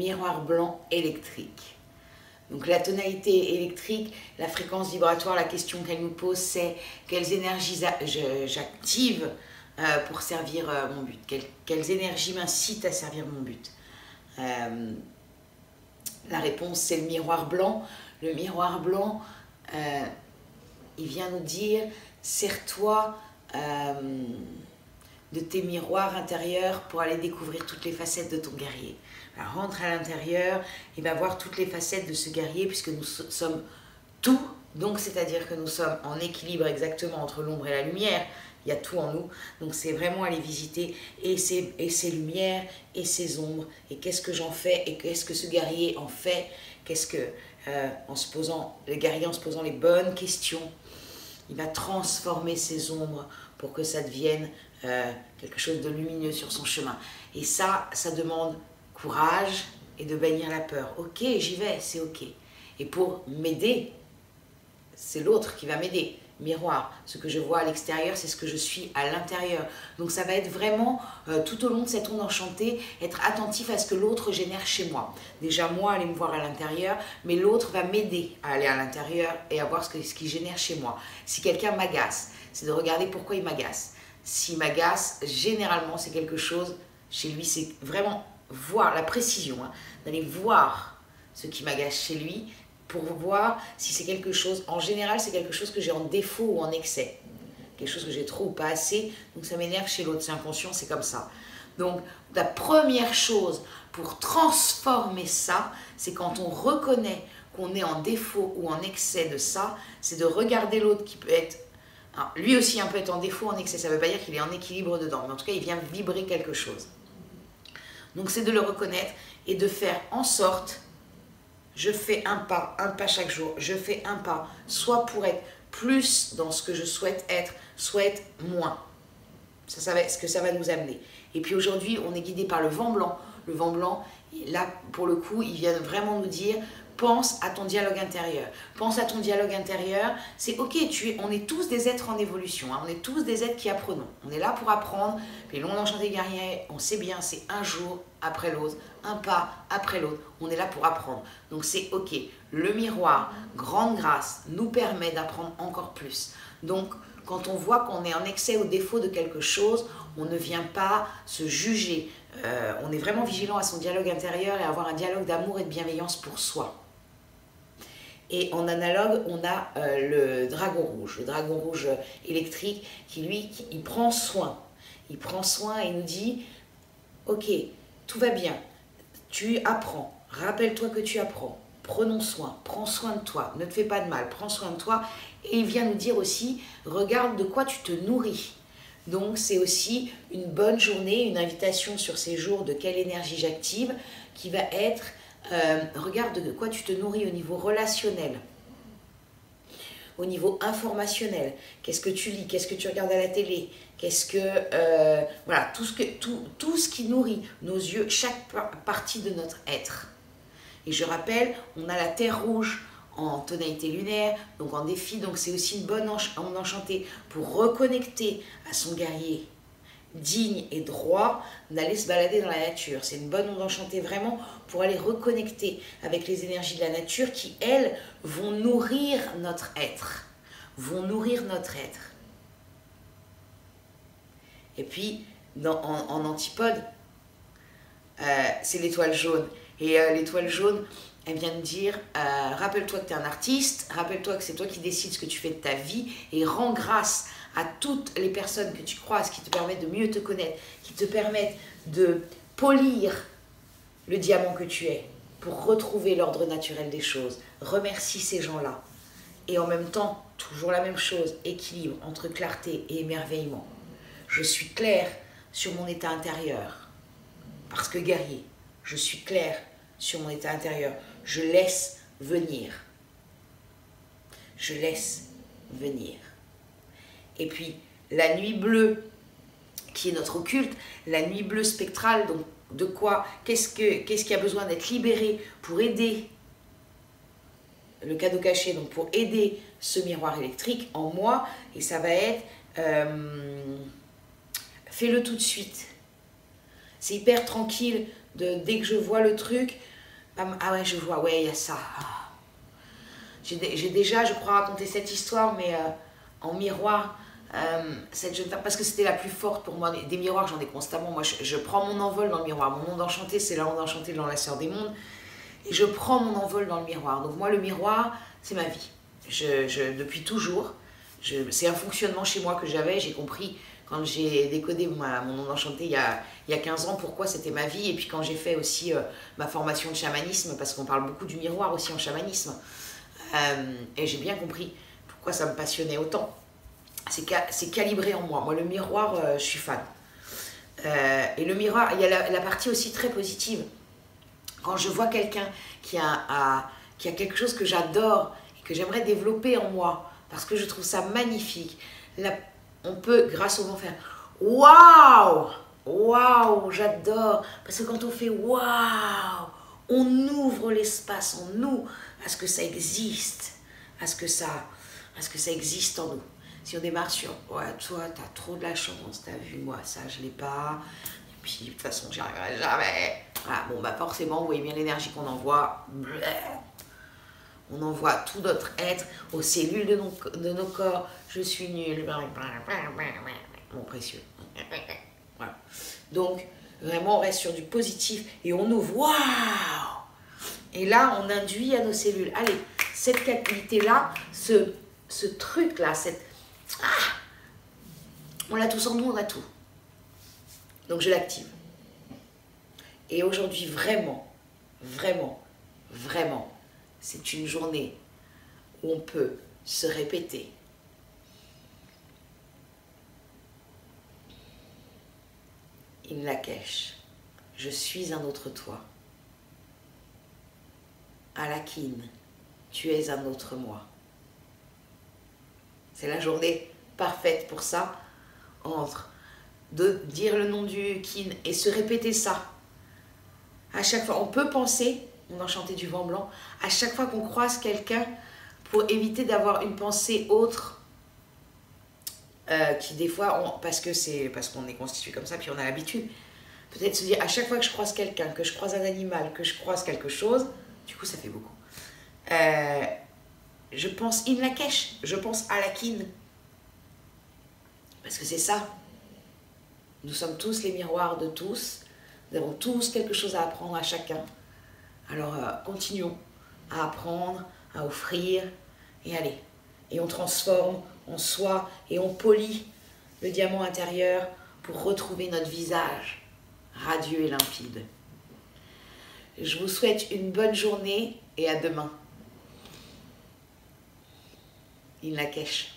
miroir blanc électrique. Donc la tonalité électrique, la fréquence vibratoire, la question qu'elle nous pose, c'est quelles énergies j'active pour servir mon but, quelles énergies m'incitent à servir mon but. La réponse, c'est le miroir blanc. Le miroir blanc, il vient nous dire, sers-toi de tes miroirs intérieurs pour aller découvrir toutes les facettes de ton guerrier. Alors, rentre à l'intérieur et va voir toutes les facettes de ce guerrier, puisque nous sommes tout, donc c'est-à-dire que nous sommes en équilibre exactement entre l'ombre et la lumière. Il y a tout en nous, donc c'est vraiment aller visiter et ces lumières et ces ombres, et qu'est-ce que j'en fais, et qu'est-ce que ce guerrier en fait, qu'est-ce que, le guerrier en se posant les bonnes questions, il va transformer ces ombres pour que ça devienne quelque chose de lumineux sur son chemin. Et ça demande courage et de bannir la peur. Ok, j'y vais, c'est ok. Et pour m'aider, c'est l'autre qui va m'aider. Miroir, ce que je vois à l'extérieur, c'est ce que je suis à l'intérieur. Donc ça va être vraiment, tout au long de cette onde enchantée, être attentif à ce que l'autre génère chez moi. Déjà moi, aller me voir à l'intérieur, mais l'autre va m'aider à aller à l'intérieur et à voir ce qu'il génère chez moi. Si quelqu'un m'agace, c'est de regarder pourquoi il m'agace. S'il m'agace, généralement c'est quelque chose, chez lui, c'est vraiment voir la précision, hein, d'aller voir ce qui m'agace chez lui, pour voir si c'est quelque chose, en général c'est quelque chose que j'ai en défaut ou en excès, quelque chose que j'ai trop ou pas assez, donc ça m'énerve chez l'autre, c'est inconscient, c'est comme ça. Donc la première chose pour transformer ça, c'est quand on reconnaît qu'on est en défaut ou en excès de ça, c'est de regarder l'autre qui peut être, alors, lui aussi un peut être en défaut, en excès, ça ne veut pas dire qu'il est en équilibre dedans, mais en tout cas il vient vibrer quelque chose. Donc c'est de le reconnaître et de faire en sorte, je fais un pas chaque jour, je fais un pas, soit pour être plus dans ce que je souhaite être, soit être moins. Ça va être ce que ça va nous amener. Et puis aujourd'hui, on est guidé par le vent blanc. Le vent blanc, là, pour le coup, il vient vraiment nous dire, pense à ton dialogue intérieur. Pense à ton dialogue intérieur, c'est ok, on est tous des êtres en évolution, hein, on est tous des êtres qui apprenons. On est là pour apprendre, puis l'onde enchantée guerrier, on sait bien, c'est un jour après l'autre, un pas après l'autre, on est là pour apprendre. Donc c'est ok, le miroir, grande grâce, nous permet d'apprendre encore plus. Donc quand on voit qu'on est en excès ou défaut de quelque chose, on ne vient pas se juger. On est vraiment vigilant à son dialogue intérieur et à avoir un dialogue d'amour et de bienveillance pour soi. Et en analogue, on a le dragon rouge électrique, qui lui, il prend soin. Il prend soin et nous dit, ok, tout va bien, tu apprends, rappelle-toi que tu apprends, prenons soin, prends soin de toi, ne te fais pas de mal, prends soin de toi. Et il vient nous dire aussi, regarde de quoi tu te nourris. Donc c'est aussi une bonne journée, une invitation sur ces jours de quelle énergie j'active, qui va être, regarde de quoi tu te nourris au niveau relationnel, au niveau informationnel, qu'est-ce que tu lis, qu'est-ce que tu regardes à la télé, qu'est-ce que, voilà, tout ce qui nourrit nos yeux, chaque partie de notre être. Et je rappelle, on a la terre rouge en tonalité lunaire, donc en défi, donc c'est aussi une bonne onde enchantée pour reconnecter à son guerrier digne et droit, d'aller se balader dans la nature. C'est une bonne onde enchantée vraiment pour aller reconnecter avec les énergies de la nature qui, elles, vont nourrir notre être. Vont nourrir notre être. Et puis, en antipode, c'est l'étoile jaune. Et l'étoile jaune, elle vient de dire, rappelle-toi que tu es un artiste, rappelle-toi que c'est toi qui décides ce que tu fais de ta vie et rends grâce à toutes les personnes que tu croises qui te permettent de mieux te connaître, qui te permettent de polir le diamant que tu es pour retrouver l'ordre naturel des choses. Remercie ces gens-là. Et en même temps, toujours la même chose, équilibre entre clarté et émerveillement. Je suis claire sur mon état intérieur parce que guerrier, je suis claire sur mon état intérieur. Je laisse venir. Je laisse venir. Et puis, la nuit bleue, qui est notre occulte, la nuit bleue spectrale, donc de quoi, qu'est-ce qui a besoin d'être libéré pour aider le cadeau caché, donc pour aider ce miroir électrique en moi, et ça va être, fais-le tout de suite. C'est hyper tranquille, dès que je vois le truc, Ah ouais, je vois, ouais, il y a ça. Ah. J'ai déjà, je crois, raconté cette histoire, mais en miroir, cette jeune femme, parce que c'était la plus forte pour moi. Des miroirs, j'en ai constamment. Moi, je prends mon envol dans le miroir. Mon monde enchanté, c'est la monde enchantée dans la sœur des mondes. Et je prends mon envol dans le miroir. Donc moi, le miroir, c'est ma vie. Depuis toujours, c'est un fonctionnement chez moi que j'avais. J'ai compris quand j'ai décodé mon monde enchanté il y a 15 ans pourquoi c'était ma vie. Et puis quand j'ai fait aussi ma formation de chamanisme, parce qu'on parle beaucoup du miroir aussi en chamanisme. Et j'ai bien compris pourquoi ça me passionnait autant. C'est calibré en moi. Moi, le miroir, je suis fan. Et le miroir, il y a la partie aussi très positive. Quand je vois quelqu'un qui a quelque chose que j'adore et que j'aimerais développer en moi, parce que je trouve ça magnifique, là, on peut, grâce au vent, faire waouh, waouh, j'adore. Parce que quand on fait waouh, on ouvre l'espace en nous à ce que ça existe, à ce que ça existe en nous. Si on démarre sur ouais, toi, t'as trop de la chance, t'as vu, moi, ça, je l'ai pas. Et puis, de toute façon, j'y arriverai jamais. Voilà, bon, bah forcément, vous voyez bien l'énergie qu'on envoie. On envoie tout notre être aux cellules de nos corps. Je suis nul. Mon précieux. Voilà. Donc, vraiment, on reste sur du positif et on ouvre. Waouh! Et là, on induit à nos cellules. Allez, cette qualité-là, ce truc-là, on l'a tous en nous, on a tout. Donc, je l'active. Et aujourd'hui, vraiment, vraiment, vraiment, c'est une journée où on peut se répéter. In Lakesh, je suis un autre toi. Alakin, tu es un autre moi. C'est la journée parfaite pour ça, entre de dire le nom du kin et se répéter ça. À chaque fois, on peut penser, on enchanté du vent blanc, à chaque fois qu'on croise quelqu'un, pour éviter d'avoir une pensée autre, qui des fois, parce qu'on est constitué comme ça, puis on a l'habitude, peut-être se dire, à chaque fois que je croise quelqu'un, que je croise un animal, que je croise quelque chose, du coup ça fait beaucoup. Je pense in Lakesh, je pense à Alakin. Parce que c'est ça. Nous sommes tous les miroirs de tous. Nous avons tous quelque chose à apprendre à chacun. Alors continuons à apprendre, à offrir, et allez. Et on transforme en soi et on polit le diamant intérieur pour retrouver notre visage radieux et limpide. Je vous souhaite une bonne journée et à demain. In Lakesh.